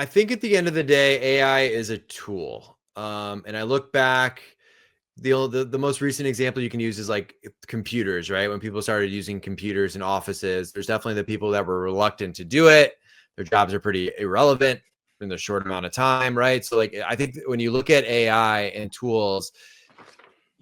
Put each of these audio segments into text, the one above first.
I think at the end of the day, AI is a tool. And I look back, the most recent example you can use is like computers, right? When people started using computers in offices, there's definitely the people that were reluctant to do it. Their jobs are pretty irrelevant in the short amount of time, right? So like I think when you look at AI and tools,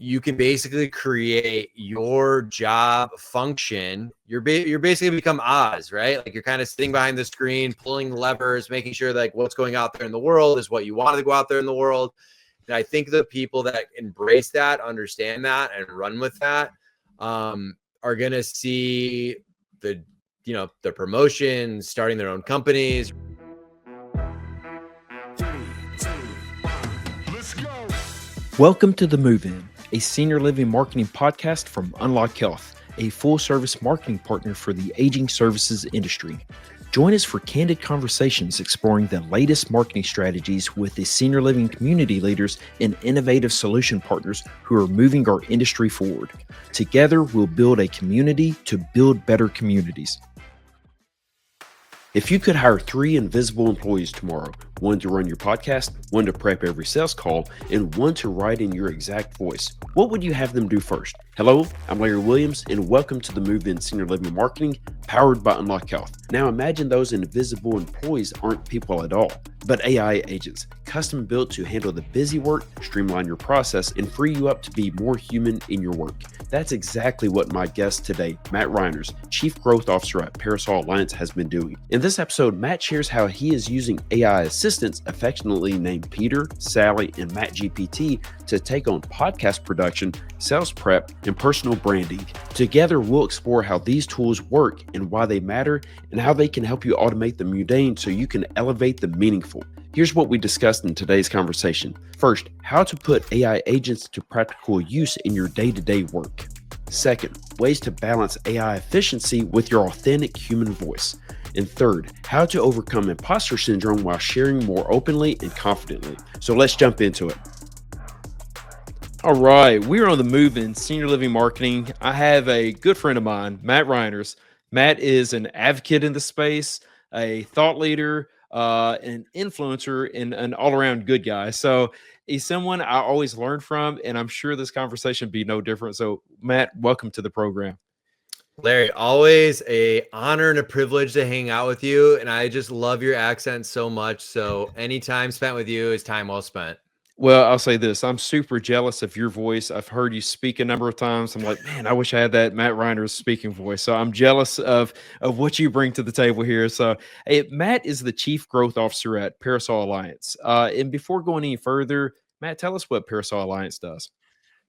you can basically create your job function. You're basically become Oz, right? Like you're kind of sitting behind the screen, pulling levers, making sure like what's going out there in the world is what you want to go out there in the world. And I think the people that embrace that, understand that, and run with that are going to see the promotions, starting their own companies. Welcome to The Move-In, a senior living marketing podcast from Unlock Health, a full-service marketing partner for the aging services industry. Join us for candid conversations exploring the latest marketing strategies with the senior living community leaders and innovative solution partners who are moving our industry forward. Together, we'll build a community to build better communities. If you could hire 3 invisible employees tomorrow, one to run your podcast, one to prep every sales call, and one to write in your exact voice, what would you have them do first? Hello, I'm Larry Williams, and welcome to the Move-In Senior Living Marketing, powered by Unlock Health. Now imagine those invisible employees aren't people at all, but AI agents, custom built to handle the busy work, streamline your process, and free you up to be more human in your work. That's exactly what my guest today, Matt Reiners, Chief Growth Officer at Parasol Alliance, has been doing. In this episode, Matt shares how he is using AI assistants, affectionately named Peter, Sally, and Matt GPT, to take on podcast production, sales prep, and personal branding. Together, we'll explore how these tools work and why they matter, and how they can help you automate the mundane so you can elevate the meaningful. Here's what we discussed in today's conversation. First, how to put AI agents to practical use in your day-to-day work. Second, ways to balance AI efficiency with your authentic human voice. And third, how to overcome imposter syndrome while sharing more openly and confidently. So let's jump into it. All right, we're on the Move-In Senior Living Marketing. I have a good friend of mine, Matt Reiners. Matt is an advocate in the space, a thought leader, an influencer, and an all-around good guy. So he's someone I always learn from, and I'm sure this conversation will be no different. So Matt, welcome to the program. Larry, always a honor and a privilege to hang out with you. And I just love your accent so much. So any time spent with you is time well spent. Well, I'll say this. I'm super jealous of your voice. I've heard you speak a number of times. I'm like, man, I wish I had that Matt Reiners speaking voice. So I'm jealous of what you bring to the table here. So hey, Matt is the Chief Growth Officer at Parasol Alliance. And before going any further, Matt, tell us what Parasol Alliance does.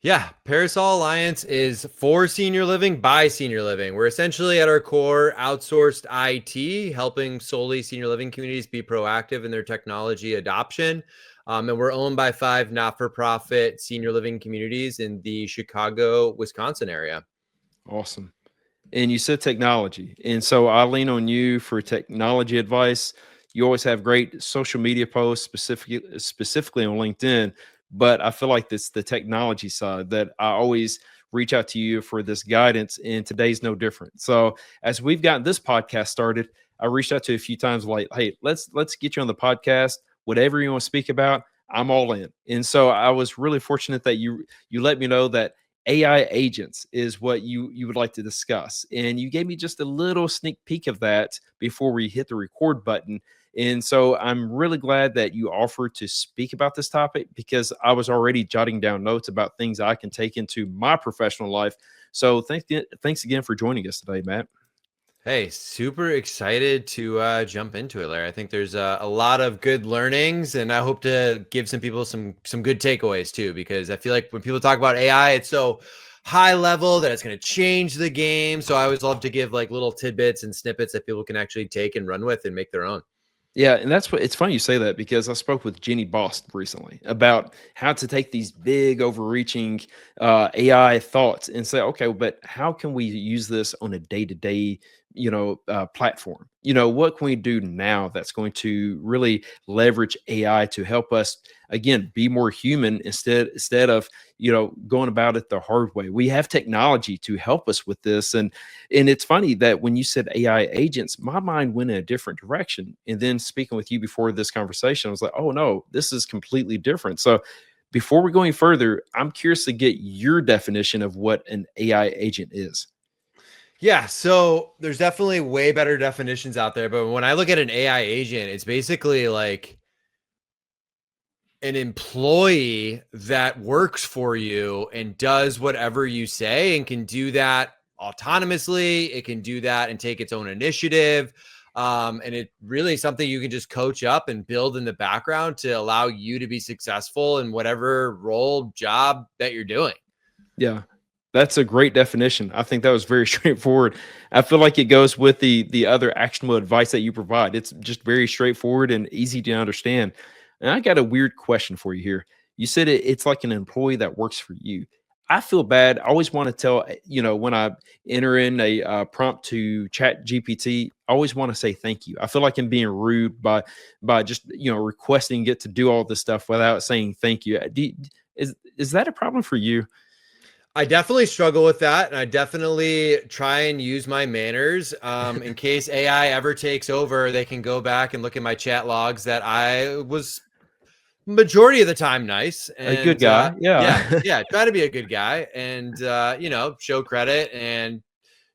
Yeah, Parasol Alliance is for senior living by senior living. We're essentially at our core outsourced IT, helping solely senior living communities be proactive in their technology adoption. And we're owned by 5 not-for-profit senior living communities in the Chicago, Wisconsin area. Awesome. And you said technology. And so I lean on you for technology advice. You always have great social media posts, specifically on LinkedIn. But I feel like this the technology side that I always reach out to you for this guidance. And today's no different. So as we've gotten this podcast started, I reached out to you a few times like, hey, let's get you on the podcast. Whatever you want to speak about, I'm all in. And so I was really fortunate that you let me know that AI agents is what you would like to discuss. And you gave me just a little sneak peek of that before we hit the record button. And so I'm really glad that you offered to speak about this topic because I was already jotting down notes about things I can take into my professional life. So thanks again for joining us today, Matt. Hey, super excited to jump into it, Larry. I think there's a lot of good learnings, and I hope to give some people some good takeaways too, because I feel like when people talk about AI, it's so high level that it's going to change the game. So I always love to give like little tidbits and snippets that people can actually take and run with and make their own. Yeah, and that's what it's funny you say that because I spoke with Jenny Bost recently about how to take these big, overreaching AI thoughts and say, okay, but how can we use this on a day-to-day platform. What can we do now that's going to really leverage AI to help us again be more human instead of going about it the hard way. We have technology to help us with this, and it's funny that when you said AI agents, my mind went in a different direction. And then speaking with you before this conversation, I was like, oh no, this is completely different. So before we go any further, I'm curious to get your definition of what an AI agent is. Yeah, so there's definitely way better definitions out there, but when I look at an AI agent, it's basically like an employee that works for you and does whatever you say and can do that autonomously. It can do that and take its own initiative. And it really is something you can just coach up and build in the background to allow you to be successful in whatever role, job that you're doing. Yeah. That's a great definition. I think that was very straightforward. I feel like it goes with the other actionable advice that you provide. It's just very straightforward and easy to understand. And I got a weird question for you here. You said it's like an employee that works for you. I feel bad. I always want to tell, when I enter in a prompt to Chat GPT, I always want to say thank you. I feel like I'm being rude by just requesting it to do all this stuff without saying thank you. Is that a problem for you? I definitely struggle with that, and I definitely try and use my manners. In case AI ever takes over, they can go back and look at my chat logs that I was majority of the time nice. A good And guy, yeah, yeah. yeah, try to be a good guy and show credit and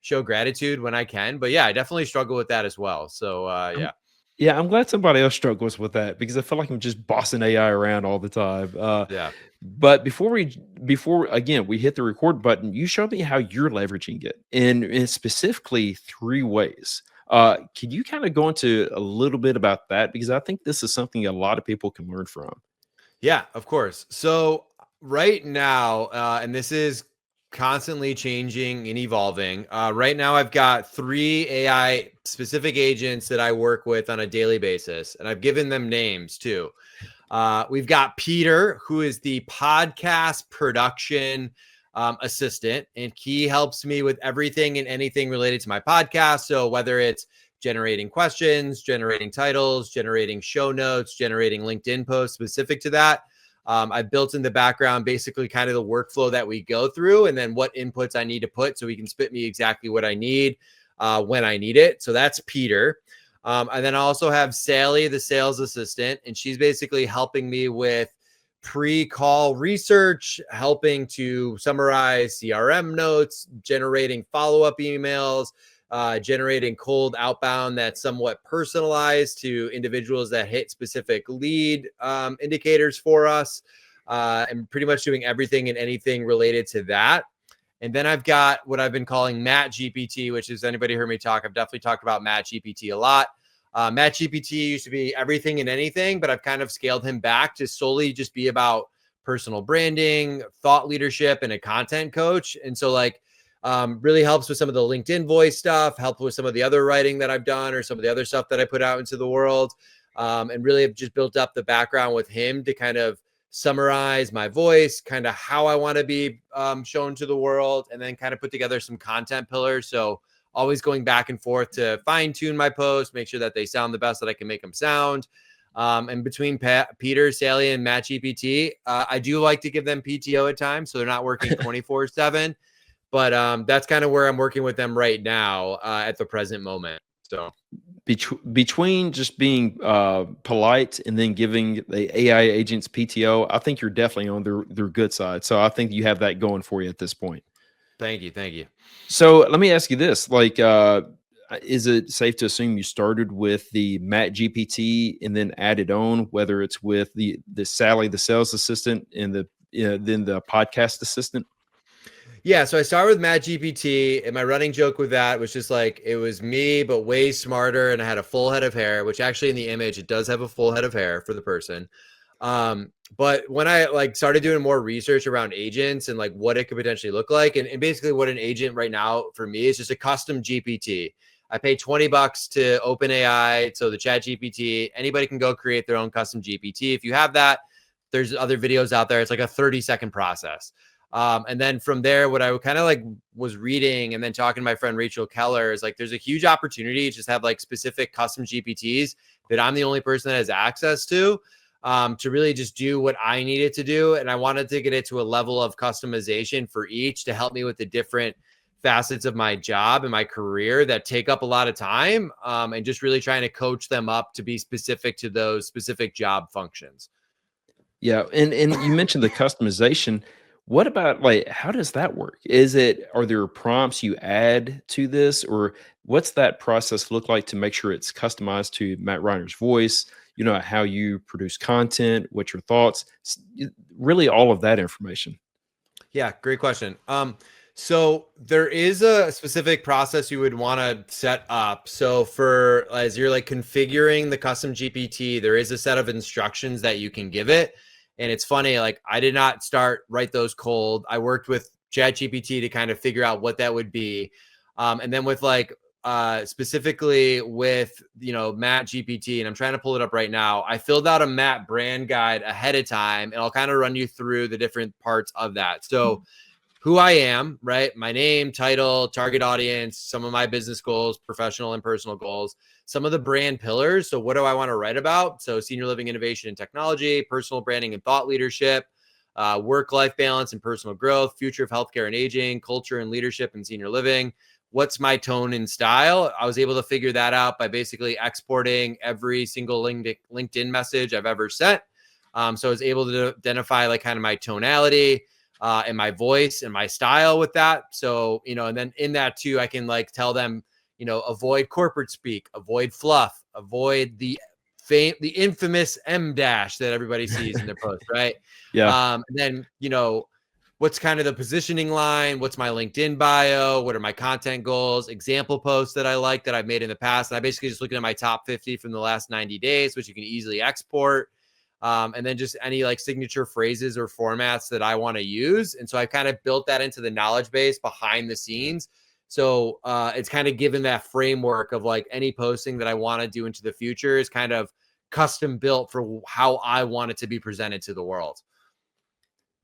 show gratitude when I can. But yeah, I definitely struggle with that as well. So I'm yeah. yeah, I'm glad somebody else struggles with that because I feel like I'm just bossing AI around all the time. Yeah. But before again we hit the record button, you showed me how you're leveraging it, and specifically 3 ways. Can you kind of go into a little bit about that because I think this is something a lot of people can learn from. Yeah, of course. So right now, and this is constantly changing and evolving. Right now, I've got 3 AI specific agents that I work with on a daily basis, and I've given them names too. We've got Peter, who is the podcast production assistant, and he helps me with everything and anything related to my podcast. So whether it's generating questions, generating titles, generating show notes, generating LinkedIn posts specific to that. I've built in the background basically kind of the workflow that we go through and then what inputs I need to put so he can spit me exactly what I need when I need it. So that's Peter. And then I also have Sally, the sales assistant, and she's basically helping me with pre-call research, helping to summarize CRM notes, generating follow-up emails, generating cold outbound that's somewhat personalized to individuals that hit specific lead indicators for us, and pretty much doing everything and anything related to that. And then I've got what I've been calling Matt GPT, which is anybody heard me talk. I've definitely talked about Matt GPT a lot. Matt GPT used to be everything and anything, but I've kind of scaled him back to solely just be about personal branding, thought leadership, and a content coach. And so really helps with some of the LinkedIn voice stuff, help with some of the other writing that I've done or some of the other stuff that I put out into the world. And really have just built up the background with him to kind of summarize my voice, kind of how I want to be shown to the world, and then kind of put together some content pillars. So always going back and forth to fine tune my posts, make sure that they sound the best that I can make them sound. And between Peter, Sally, and Matt GPT, I do like to give them PTO at times, so they're not working 24/7. But that's kind of where I'm working with them right now at the present moment. So Between just being polite and then giving the AI agents PTO, I think you're definitely on their good side. So I think you have that going for you at this point. thank you. Thank you. So let me ask you this: is it safe to assume you started with the Matt GPT and then added on, whether it's with the Sally, the sales assistant, and then the podcast assistant? Yeah, so I started with Matt GPT, and my running joke with that was just like it was me, but way smarter, and I had a full head of hair, which actually in the image it does have a full head of hair for the person. But when I started doing more research around agents and like what it could potentially look like, and basically what an agent right now for me is just a custom GPT. I pay $20 to OpenAI, so the Chat GPT. Anybody can go create their own custom GPT. If you have that, there's other videos out there. It's like a 30-second process. And then from there, what I kind of like was reading and then talking to my friend Rachel Keller is like, there's a huge opportunity to just have like specific custom GPTs that I'm the only person that has access to really just do what I needed to do. And I wanted to get it to a level of customization for each to help me with the different facets of my job and my career that take up a lot of time, and just really trying to coach them up to be specific to those specific job functions. Yeah, and you mentioned the customization. What about like how does that work? Are there prompts you add to this, or what's that process look like to make sure it's customized to Matt Reiner's voice? You know, how you produce content, what's your thoughts? Really all of that information. Yeah, great question. So there is a specific process you would want to set up. So for as you're like configuring the custom GPT, there is a set of instructions that you can give it. And it's funny, like I did not write those cold. I worked with ChatGPT to kind of figure out what that would be. And then with like specifically with Matt GPT, and I'm trying to pull it up right now. I filled out a Matt brand guide ahead of time, and I'll kind of run you through the different parts of that. So who I am, right? My name, title, target audience, some of my business goals, professional and personal goals, some of the brand pillars. So what do I want to write about? So senior living, innovation and technology, personal branding and thought leadership, work-life balance and personal growth, future of healthcare and aging, culture and leadership and senior living. What's my tone and style? I was able to figure that out by basically exporting every single LinkedIn message I've ever sent. So I was able to identify like kind of my tonality, and my voice and my style with that. So, and then in that too, I can like tell them, avoid corporate speak, avoid fluff, avoid the infamous M dash that everybody sees in their post, right? Yeah. And then, what's kind of the positioning line? What's my LinkedIn bio? What are my content goals? Example posts that I like that I've made in the past. And I basically just looking at my top 50 from the last 90 days, which you can easily export. And then just any like signature phrases or formats that I want to use. And so I kind of built that into the knowledge base behind the scenes. So it's kind of given that framework of like any posting that I want to do into the future is kind of custom built for how I want it to be presented to the world.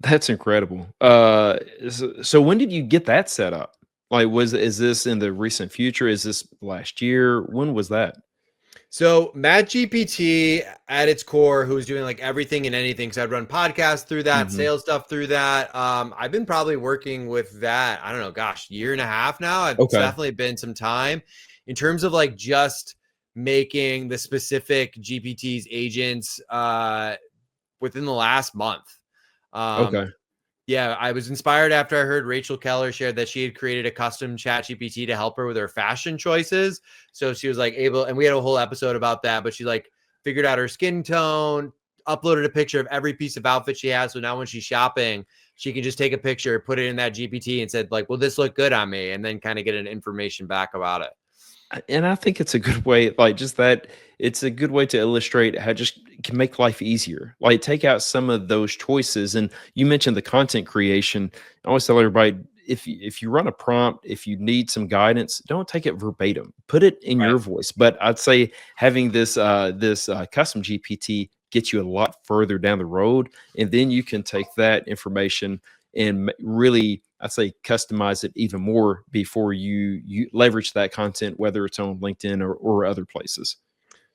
That's incredible. So when did you get that set up? Like, is this in the recent future? Is this last year? When was that? So Matt GPT at its core, who's doing like everything and anything. So I'd run podcasts through that, Mhm. sales stuff through that. I've been probably working with that, I don't know, gosh, year and a half now. It's Okay. definitely been some time in terms of like just making the specific GPT's agents within the last month. Um, Okay. yeah, I was inspired after I heard Rachel Keller shared that she had created a custom chat GPT to help her with her fashion choices. So she was like able, and we had a whole episode about that, but she like figured out her skin tone, uploaded a picture of every piece of outfit she has. So now when she's shopping, she can just take a picture, put it in that GPT and said like, will this look good on me? And then kind of get an information back about it. And I think it's a good way, like just that it's a good way to illustrate how just can make life easier. Like take out some of those choices. And you mentioned the content creation. I always tell everybody if you run a prompt, if you need some guidance, don't take it verbatim. Put it in Right. your voice. But I'd say having this custom GPT gets you a lot further down the road, and then you can take that information and really I'd say customize it even more before you leverage that content, whether it's on LinkedIn or other places.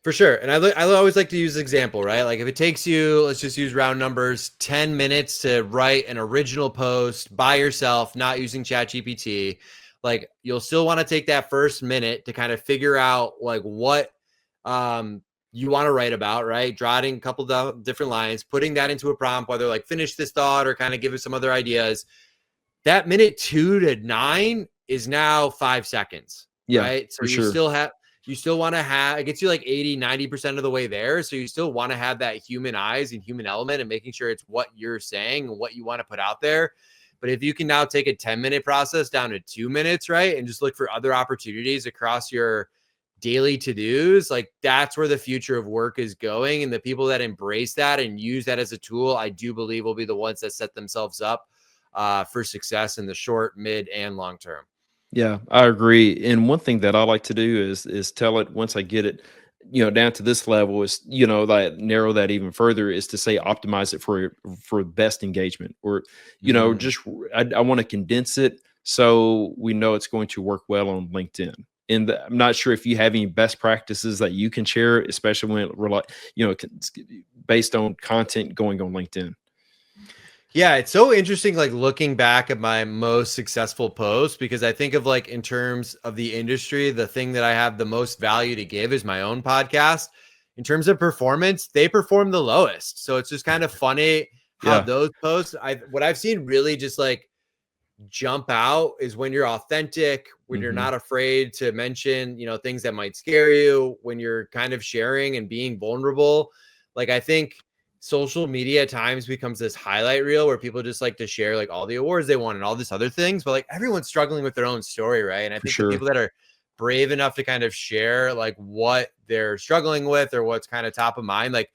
For sure. And I always like to use an example, right? Like if it takes you, let's just use round numbers, 10 minutes to write an original post by yourself, not using ChatGPT, like you'll still want to take that first minute to kind of figure out like what you want to write about, right? Jotting a couple of different lines, putting that into a prompt, whether like finish this thought or kind of give it some other ideas. That minute 2 to 9 is now 5 seconds, Yeah, right? So for sure. you still want to have, it gets you like 80, 90% of the way there. So you still want to have that human eyes and human element and making sure it's what you're saying and what you want to put out there. But if you can now take a 10-minute process down to 2 minutes, right? And just look for other opportunities across your daily to-dos, like that's where the future of work is going. And the people that embrace that and use that as a tool, I do believe will be the ones that set themselves up for success in the short, mid, and long term. Yeah, I agree. And one thing that I like to do is tell it once I get it, down to this level is, like narrow that even further is to say optimize it for best engagement, or, Mhm. just I want to condense it so we know it's going to work well on LinkedIn. And I'm not sure if you have any best practices that you can share, especially when we're like, based on content going on LinkedIn. Yeah, it's so interesting, like looking back at my most successful posts, because I think of like in terms of the industry, the thing that I have the most value to give is my own podcast. In terms of performance, they perform the lowest. So it's just kind of funny how Yeah. those posts, what I've seen really just like jump out is when you're authentic, when you're Hmm. not afraid to mention, things that might scare you, when you're kind of sharing and being vulnerable. Like I think social media at times becomes this highlight reel where people just like to share like all the awards they won and all this other things, but like everyone's struggling with their own story, right? And I For think the sure. people that are brave enough to kind of share like what they're struggling with or what's kind of top of mind, like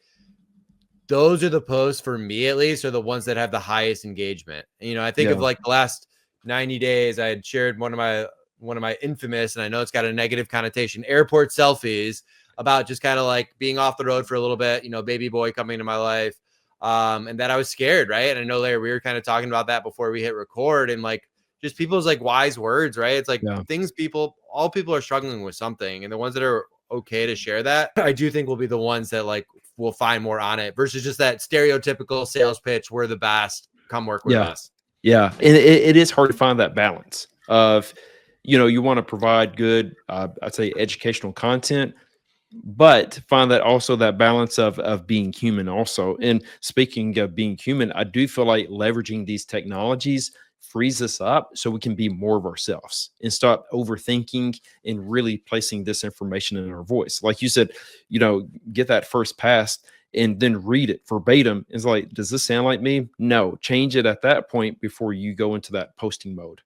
those are the posts for me at least are the ones that have the highest engagement. I think of Yeah. like the last 90 days, I had shared one of my infamous, and I know it's got a negative connotation, airport selfies about just kind of like being off the road for a little bit, baby boy coming into my life. And that I was scared, right? And I know, Larry, we were kind of talking about that before we hit record, and like just people's like wise words, right? It's like Yeah. all people are struggling with something, and the ones that are okay to share that, I do think will be the ones that like will find more on it versus just that stereotypical sales pitch. We're the best. Come work with Yeah. us. Yeah. And it is hard to find that balance of, you want to provide good, I'd say educational content, but find that also that balance of being human also. And speaking of being human, I do feel like leveraging these technologies frees us up so we can be more of ourselves and stop overthinking and really placing this information in our voice. Like you said, get that first pass and then read it verbatim. It's like, does this sound like me? No, change it at that point before you go into that posting mode.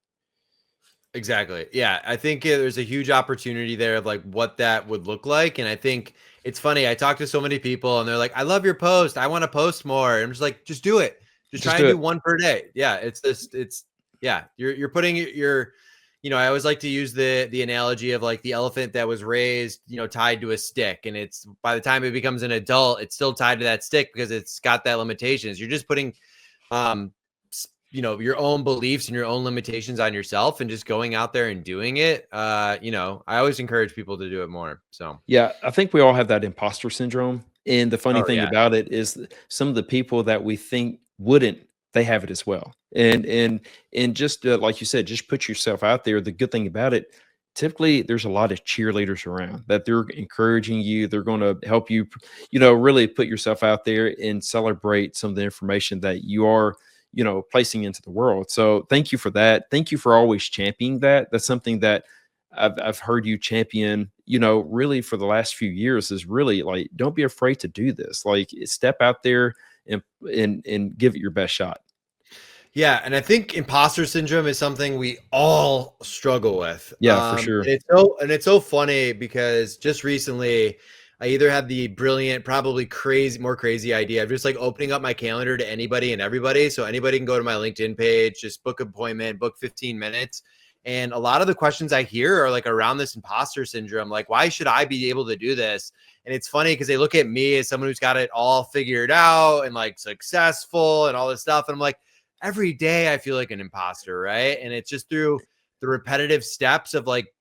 Exactly. Yeah. I think there's a huge opportunity there of like what that would look like. And I think it's funny. I talk to so many people and they're like, I love your post. I want to post more. And I'm just like, just do it. Just Just try do and do it. one per day. Yeah. Yeah. You're putting I always like to use the analogy of like the elephant that was raised, tied to a stick. And it's by the time it becomes an adult, it's still tied to that stick because it's got that limitations. You're just putting um your own beliefs and your own limitations on yourself and just going out there and doing it. I always encourage people to do it more. So Yeah, I think we all have that imposter syndrome. And the funny oh thing yeah. about it is some of the people that we think wouldn't, they have it as well. And just like you said, just put yourself out there. The good thing about it, typically there's a lot of cheerleaders around that they're encouraging you. They're going to help you, really put yourself out there and celebrate some of the information that you are, placing into the world. So thank you for that. Thank you for always championing that. That's something that I've heard you champion, really for the last few years is really like, don't be afraid to do this. Like step out there and and give it your best shot. Yeah, and I think imposter syndrome is something we all struggle with. Yeah, for And sure. it's so funny because just recently I either had the brilliant, probably more crazy idea of just like opening up my calendar to anybody and everybody. So anybody can go to my LinkedIn page, just book an appointment, book 15 minutes. And a lot of the questions I hear are like around this imposter syndrome. Like, why should I be able to do this? And it's funny because they look at me as someone who's got it all figured out and like successful and all this stuff. And I'm like, every day I feel like an imposter, right? And it's just through the repetitive steps of like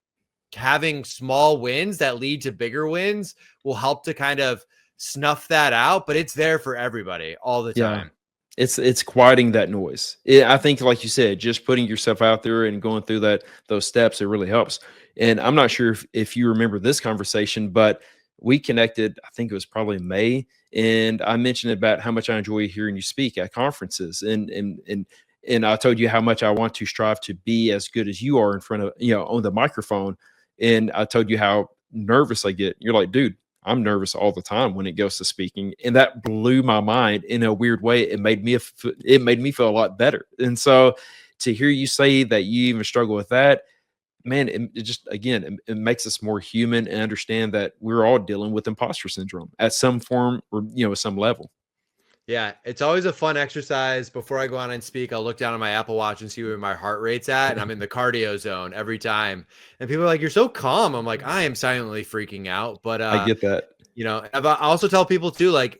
having small wins that lead to bigger wins will help to kind of snuff that out, but it's there for everybody all the Yeah. time. It's quieting that noise. I think, like you said, just putting yourself out there and going through those steps, it really helps. And I'm not sure if you remember this conversation, but we connected. I think it was probably May, and I mentioned about how much I enjoy hearing you speak at conferences, and I told you how much I want to strive to be as good as you are in front of on the microphone, and I told you how nervous I get. You're like, dude, I'm nervous all the time when it goes to speaking, and that blew my mind in a weird way. It made me feel a lot better. And so to hear you say that you even struggle with that, man, it just again it makes us more human and understand that we're all dealing with imposter syndrome at some form or some level. Yeah, it's always a fun exercise. Before I go on and speak, I'll look down on my Apple Watch and see where my heart rate's at, and I'm in the cardio zone every time. And people are like, "You're so calm." I'm like, "I am silently freaking out." But I get that. I also tell people too, like,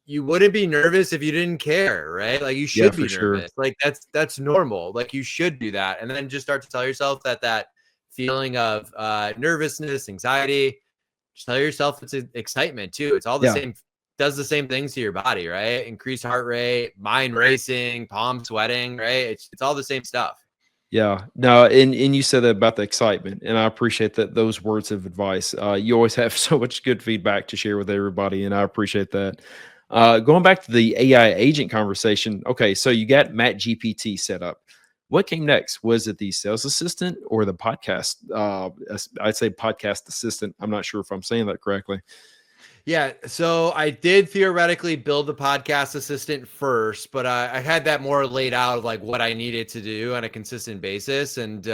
you wouldn't be nervous if you didn't care, right? Like, you Yeah, should for be sure. nervous. Like, that's normal. Like, you should do that, and then just start to tell yourself that feeling of nervousness, anxiety, just tell yourself it's excitement too. It's all the Yeah. same, does the same things to your body, right? Increased heart rate, mind racing, palm sweating, right? It's all the same stuff. Yeah, no, and you said that about the excitement, and I appreciate that those words of advice. You always have so much good feedback to share with everybody, and I appreciate that. Going back to the AI agent conversation, okay, so you got Matt GPT set up. What came next? Was it the sales assistant or the podcast? I'd say podcast assistant. I'm not sure if I'm saying that correctly. Yeah, so I did theoretically build the podcast assistant first, but I had that more laid out of like what I needed to do on a consistent basis, and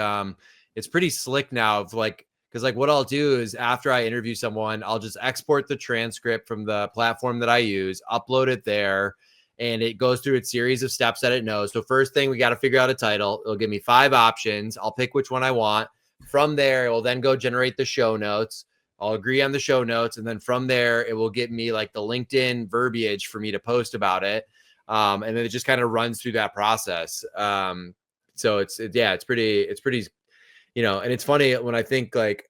it's pretty slick now. Of like, because like what I'll do is after I interview someone, I'll just export the transcript from the platform that I use, upload it there, and it goes through its series of steps that it knows. So first thing, we got to figure out a title. It'll give me 5 options. I'll pick which one I want. From there, it will then go generate the show notes. I'll agree on the show notes. And then from there, it will get me like the LinkedIn verbiage for me to post about it. And then it just kind of runs through that process. So it's pretty, and it's funny when I think like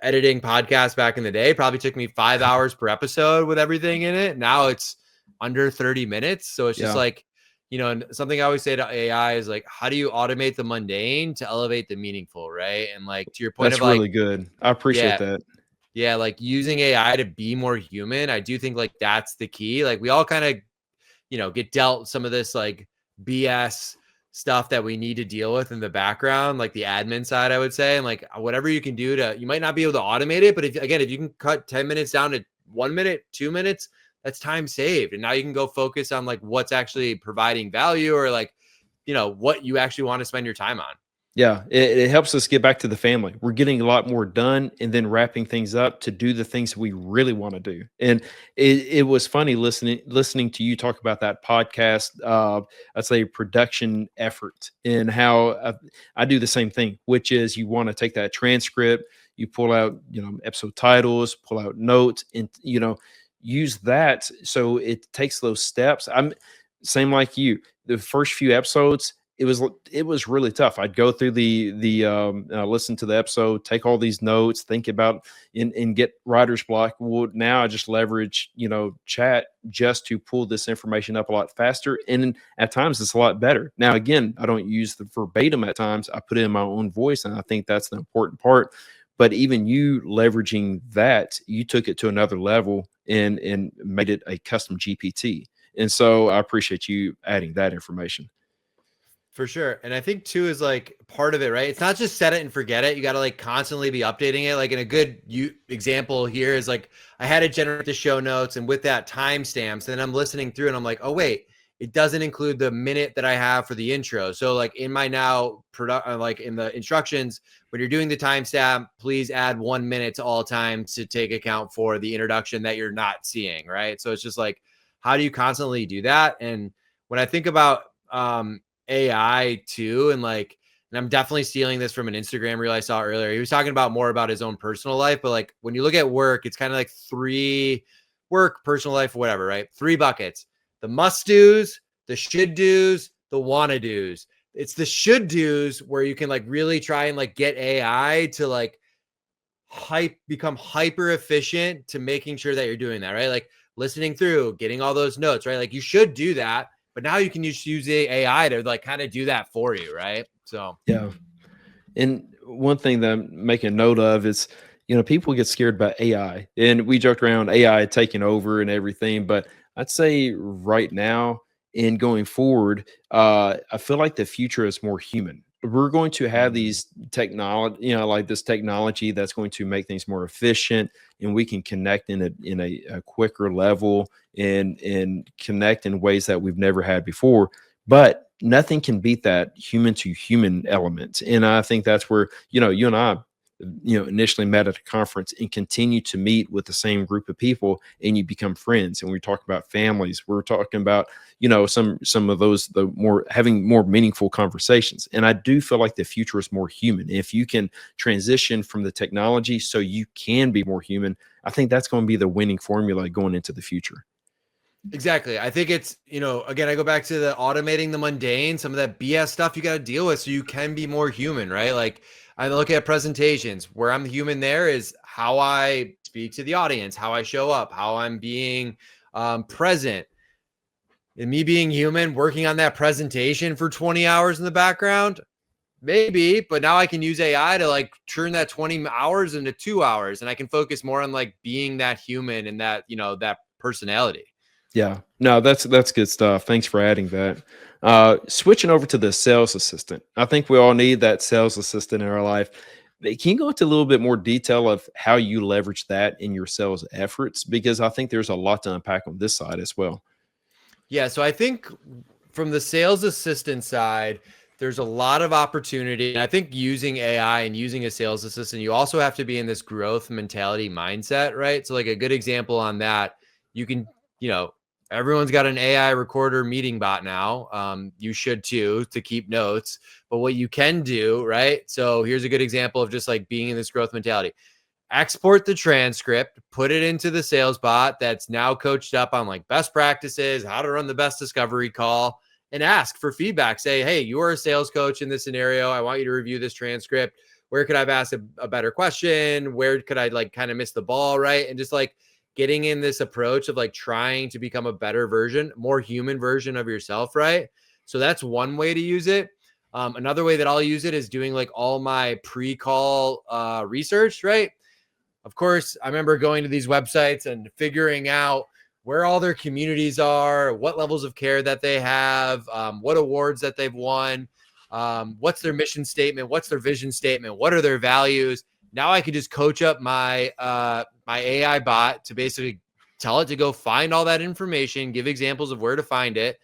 editing podcasts back in the day probably took me 5 hours per episode with everything in it. Now it's under 30 minutes. So it's just Yeah, like, and something I always say to AI is like, how do you automate the mundane to elevate the meaningful? Right. And like, to your point of that's like, really good. I appreciate yeah, that. yeah, like using AI to be more human. I do think like that's the key. Like we all kind of, get dealt some of this like BS stuff that we need to deal with in the background, like the admin side, I would say. And like whatever you can do to, you might not be able to automate it, but if you can cut 10 minutes down to 1 minute, 2 minutes, that's time saved. And now you can go focus on like what's actually providing value or like, what you actually want to spend your time on. Yeah, it helps us get back to the family. We're getting a lot more done and then wrapping things up to do the things we really want to do. And it was funny listening to you talk about that podcast. I'd say production effort and how I do the same thing, which is you want to take that transcript, you pull out episode titles, pull out notes, and use that so it takes those steps. I'm same like you. The first few episodes it was really tough. I'd go through the listen to the episode, take all these notes, think about and get writer's block. Well, now I just leverage chat just to pull this information up a lot faster, and at times it's a lot better. Now again, I don't use the verbatim at times. I put it in my own voice, and I think that's the important part. But even you leveraging that, you took it to another level and made it a custom GPT. And so I appreciate you adding that information. For sure. And I think too is like part of it, right? It's not just set it and forget it. You got to like constantly be updating it. Like in a good example here is like I had to generate the show notes and with that timestamps, then I'm listening through and I'm like, oh wait, it doesn't include the minute that I have for the intro. So like in my now product, like in the instructions, when you're doing the timestamp, please add 1 minute to all time to take account for the introduction that you're not seeing, right? So it's just like, how do you constantly do that? And when I think about AI too, and I'm definitely stealing this from an Instagram reel I saw earlier. He was talking about more about his own personal life, but like when you look at work, it's kind of like 3 work, personal life, whatever, right? 3 buckets: the must do's, the should do's, the wanna do's. It's the should do's where you can like really try and like get AI to like become hyper efficient to making sure that you're doing that, right? Like listening through, getting all those notes, right? Like you should do that, but now you can just use the AI to like kind of do that for you, right? So Yeah. And one thing that I'm making note of is, people get scared about AI, and we joked around AI taking over and everything. But I'd say right now and going forward, I feel like the future is more human. We're going to have these technology, like this technology that's going to make things more efficient, and we can connect in a quicker level and connect in ways that we've never had before. But nothing can beat that human to human element. And I think that's where, you and I initially met at a conference and continue to meet with the same group of people, and you become friends. And we talk about families. We're talking about, some of those, the more having more meaningful conversations. And I do feel like the future is more human. If you can transition from the technology so you can be more human, I think that's going to be the winning formula going into the future. Exactly. I think it's, again, I go back to the automating the mundane, some of that BS stuff you got to deal with so you can be more human, right? Like I look at presentations where I'm the human there is how I speak to the audience, how I show up, how I'm being present. And me being human, working on that presentation for 20 hours in the background, maybe, but now I can use AI to like turn that 20 hours into 2 hours and I can focus more on like being that human and that, that personality. Yeah, no, that's good stuff. Thanks for adding that. Switching over to the sales assistant, I think we all need that sales assistant in our life. Can you go into a little bit more detail of how you leverage that in your sales efforts? Because I think there's a lot to unpack on this side as well. Yeah. So I think from the sales assistant side, there's a lot of opportunity. And I think using AI and using a sales assistant, you also have to be in this growth mentality mindset, right? So, like a good example on that, you can, everyone's got an AI recorder meeting bot now. You should too, to keep notes. But what you can do, right? So, here's a good example of just like being in this growth mentality. Export the transcript, put it into the sales bot that's now coached up on like best practices, how to run the best discovery call, and ask for feedback. Say, hey, you are a sales coach in this scenario. I want you to review this transcript. Where could I have asked a better question? Where could I like kind of miss the ball? Right. And just like getting in this approach of like trying to become a better version, more human version of yourself. Right. So that's one way to use it. Another way that I'll use it is doing like all my pre-call research. Right. Of course, I remember going to these websites and figuring out where all their communities are, what levels of care that they have, what awards that they've won, what's their mission statement, what's their vision statement, what are their values. Now I can just coach up my my AI bot to basically tell it to go find all that information, give examples of where to find it,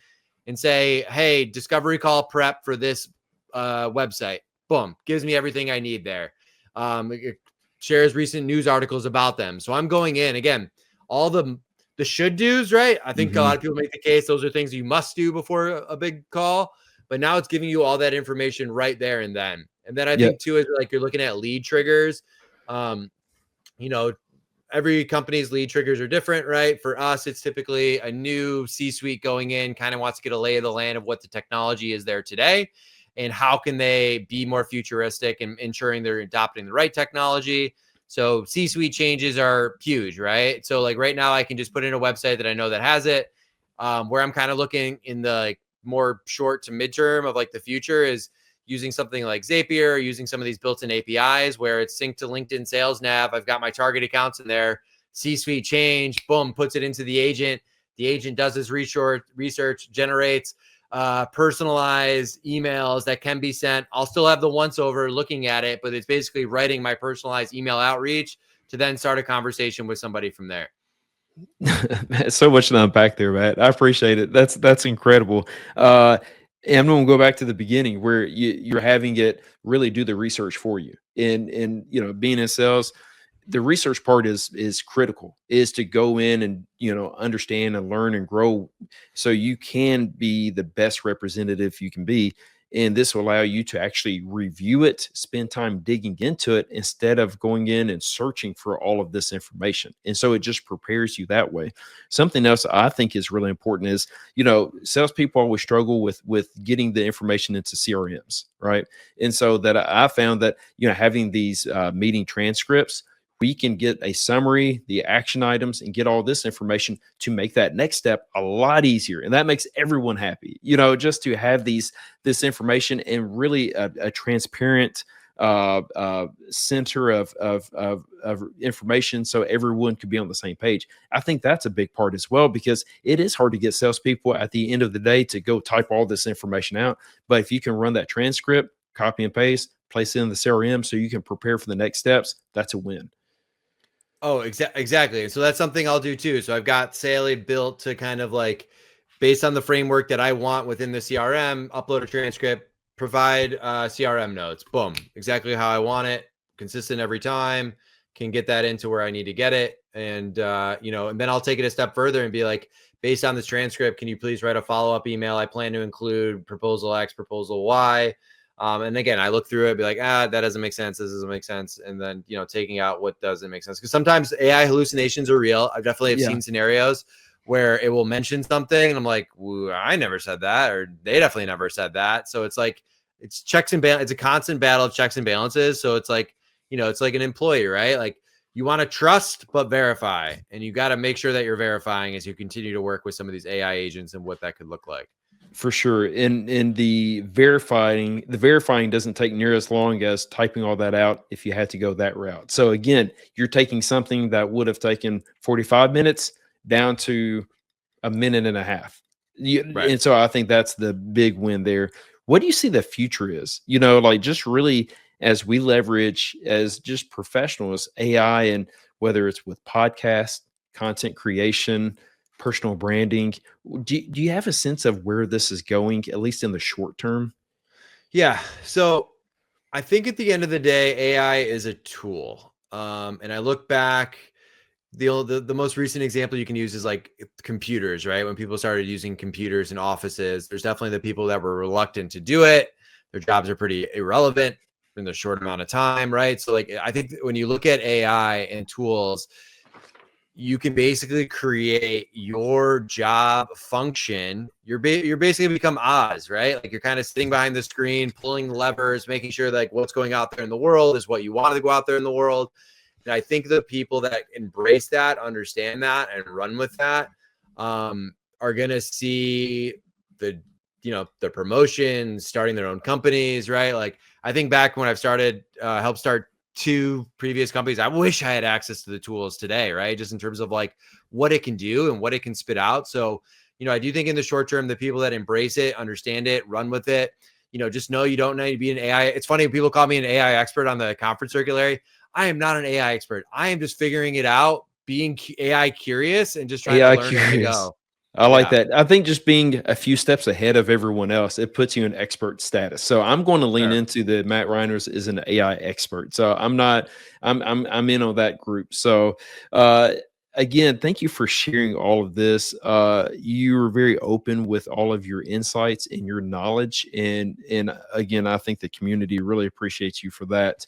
and say, "Hey, discovery call prep for this website." Boom, gives me everything I need there. It shares recent news articles about them. So I'm going in again, all the should do's, right? I think a lot of people make the case those are things you must do before a big call, but now it's giving you all that information right there and then. And then I Yeah. think too is like you're looking at lead triggers. You know, every company's lead triggers are different, right? For us, it's typically a new C-suite going in, kind of wants to get a lay of the land of what the technology is there today and how can they be more futuristic and ensuring they're adopting the right technology. So C-suite changes are huge, right? So like right now I can just put in a website that I know that has it. Where I'm kind of looking in the like more short to midterm of like the future is using something like Zapier, using some of these built-in APIs where it's synced to LinkedIn Sales Nav. I've got my target accounts in there, C-suite change, boom, puts it into the agent. The agent does his research, generates personalized emails that can be sent. I'll still have the once over looking at it, but it's basically writing my personalized email outreach to then start a conversation with somebody from there. So much to unpack there, Matt. I appreciate it. That's incredible. And I'm going to go back to the beginning where you're having it really do the research for you. And being in sales, the research part is critical, is to go in and understand and learn and grow so you can be the best representative you can be. And this will allow you to actually review it, spend time digging into it instead of going in and searching for all of this information. And so it just prepares you that way. Something else I think is really important is, salespeople always struggle with getting the information into CRMs, right? And so that I found that having these meeting transcripts, we can get a summary, the action items, and get all this information to make that next step a lot easier. And that makes everyone happy, just to have this information and really a transparent center of information so everyone could be on the same page. I think that's a big part as well, because it is hard to get salespeople at the end of the day to go type all this information out. But if you can run that transcript, copy and paste, place it in the CRM so you can prepare for the next steps, that's a win. Oh, exactly. And so that's something I'll do too. So I've got Sally built to kind of like based on the framework that I want within the CRM, upload a transcript, provide CRM notes. Boom, exactly how I want it. consistent every time, can get that into where I need to get it. And, and then I'll take it a step further and be like, based on this transcript, can you please write a follow-up email? I plan to include proposal X, proposal Y. And again, I look through it, be like, that doesn't make sense. This doesn't make sense. And then, taking out what doesn't make sense. Because sometimes AI hallucinations are real. I definitely have seen scenarios where it will mention something and I'm like, I never said that, or they definitely never said that. So it's like, it's checks and balance. It's a constant battle of checks and balances. So it's like, it's like an employee, right? Like you want to trust, but verify. And you got to make sure that you're verifying as you continue to work with some of these AI agents and what that could look like. For sure. And the verifying doesn't take near as long as typing all that out if you had to go that route. So again, you're taking something that would have taken 45 minutes down to a minute and a half. Right. And so I think that's the big win there. What do you see the future is? Like just really as we leverage as just professionals AI, and whether it's with podcast, content creation, personal branding, do you have a sense of where this is going, at least in the short term? Yeah. So I think at the end of the day, AI is a tool. And I look back, the most recent example you can use is like computers, right? When people started using computers in offices, there's definitely the people that were reluctant to do it. Their jobs are pretty irrelevant in the short amount of time, right? So like, I think when you look at AI and tools, you can basically create your job function. You're basically become Oz, right? Like you're kind of sitting behind the screen, pulling levers, making sure like what's going out there in the world is what you want to go out there in the world. And I think the people that embrace that, understand that, and run with that are going to see the promotions, starting their own companies, right? Like I think back when I've started, helped start 2 previous companies, I wish I had access to the tools today, right? Just in terms of like what it can do and what it can spit out. So, I do think in the short term, the people that embrace it, understand it, run with it, just know you don't need to be an AI. It's funny, people call me an AI expert on the conference circular. I am not an AI expert. I am just figuring it out, being AI curious and just trying to AI learn as I curious. go. I like Yeah. that. I think just being a few steps ahead of everyone else, it puts you in expert status. So I'm going to lean Sure. into the Matt Reiners is an AI expert. So I'm not, I'm in on that group. So again, thank you for sharing all of this. You were very open with all of your insights and your knowledge. And again, I think the community really appreciates you for that.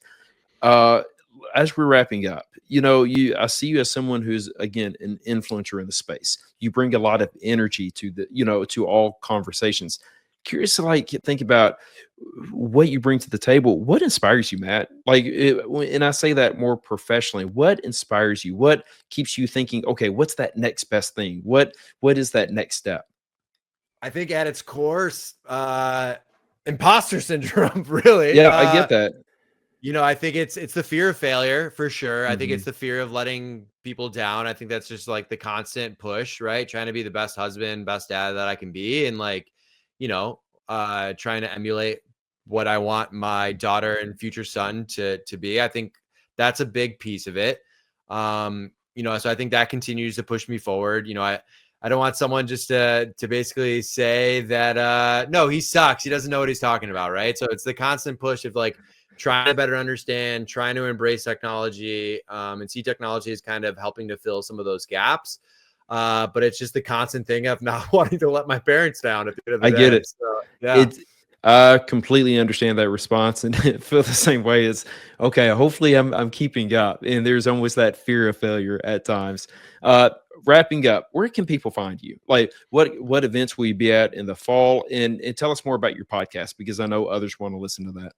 Uh, as we're wrapping up, I see you as someone who's again an influencer in the space. You bring a lot of energy to to all conversations. Curious to like think about what you bring to the table. What inspires you, Matt? And I say that more professionally. What inspires you? What keeps you thinking? Okay, what's that next best thing? What is that next step? I think at its core, imposter syndrome, really. Yeah, I get that. I think it's the fear of failure for sure. I think it's Mhm. the fear of letting people down. I think that's just like the constant push, right? Trying to be the best husband, best dad that I can be. And like, trying to emulate what I want my daughter and future son to be. I think that's a big piece of it. So I think that continues to push me forward. I don't want someone just to basically say that no, he sucks. He doesn't know what he's talking about, right? So it's the constant push of like trying to better understand, trying to embrace technology, and see technology as kind of helping to fill some of those gaps. But it's just the constant thing of not wanting to let my parents down at the end of the I get day. it. So yeah. It's I completely understand that response and feel the same way. As okay, hopefully I'm keeping up. And there's almost that fear of failure at times. Uh Wrapping up, where can people find you? Like what events will you be at in the fall? And tell us more about your podcast because I know others want to listen to that.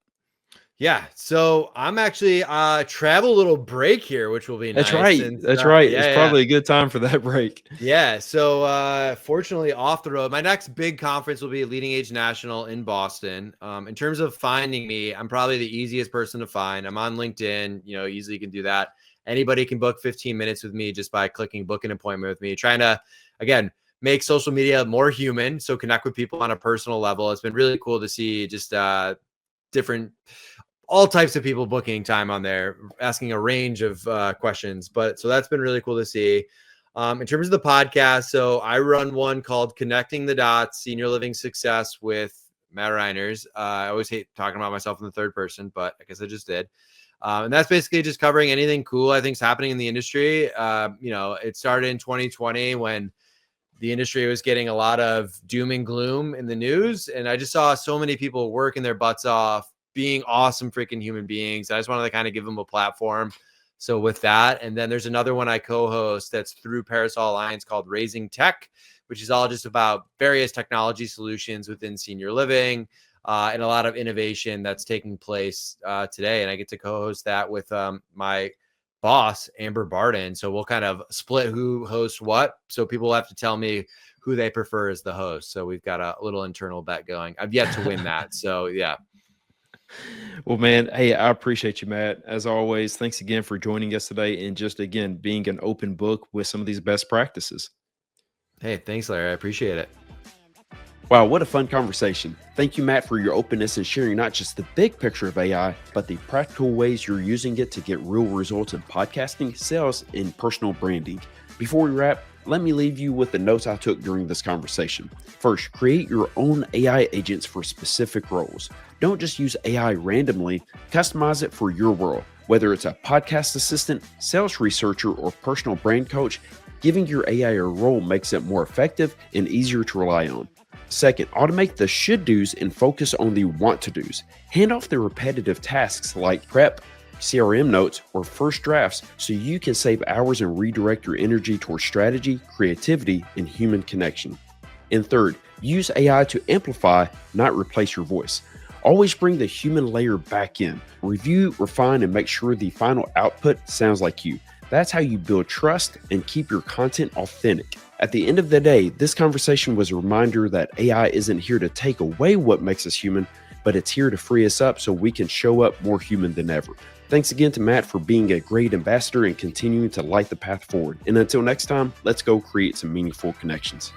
Yeah. So I'm actually travel little break here, which will be That's nice. right. And That's right. It's yeah. probably a good time for that break. Yeah. So fortunately off the road, my next big conference will be Leading Age National in Boston. In terms of finding me, I'm probably the easiest person to find. I'm on LinkedIn, easily can do that. Anybody can book 15 minutes with me just by clicking book an appointment with me. Trying to, again, make social media more human. So connect with people on a personal level. It's been really cool to see just different, all types of people booking time on there, asking a range of questions. But so that's been really cool to see. In terms of the podcast, so I run one called Connecting the Dots, Senior Living Success with Matt Reiners. I always hate talking about myself in the third person, but I guess I just did. And that's basically just covering anything cool I think is happening in the industry. It started in 2020 when the industry was getting a lot of doom and gloom in the news. And I just saw so many people working their butts off, being awesome freaking human beings. I just wanted to kind of give them a platform. So with that, and then there's another one I co-host that's through Parasol Alliance called Raising Tech, which is all just about various technology solutions within senior living and a lot of innovation that's taking place today. And I get to co-host that with my boss, Amber Barden. So we'll kind of split who hosts what. So people will have to tell me who they prefer as the host. So we've got a little internal bet going. I've yet to win that. So yeah. Well, man, hey, I appreciate you, Matt. As always, thanks again for joining us today and just, again, being an open book with some of these best practices. Hey, thanks, Larry. I appreciate it. Wow, what a fun conversation. Thank you, Matt, for your openness and sharing not just the big picture of AI, but the practical ways you're using it to get real results in podcasting, sales, and personal branding. Before we wrap, let me leave you with the notes I took during this conversation. First, create your own AI agents for specific roles. Don't just use AI randomly, customize it for your world. Whether it's a podcast assistant, sales researcher, or personal brand coach, giving your AI a role makes it more effective and easier to rely on. Second, automate the should do's and focus on the want to do's. Hand off the repetitive tasks like prep, CRM notes, or first drafts so you can save hours and redirect your energy towards strategy, creativity, and human connection. And third, use AI to amplify, not replace your voice. Always bring the human layer back in. Review, refine, and make sure the final output sounds like you. That's how you build trust and keep your content authentic. At the end of the day, this conversation was a reminder that AI isn't here to take away what makes us human, but it's here to free us up so we can show up more human than ever. Thanks again to Matt for being a great ambassador and continuing to light the path forward. And until next time, let's go create some meaningful connections.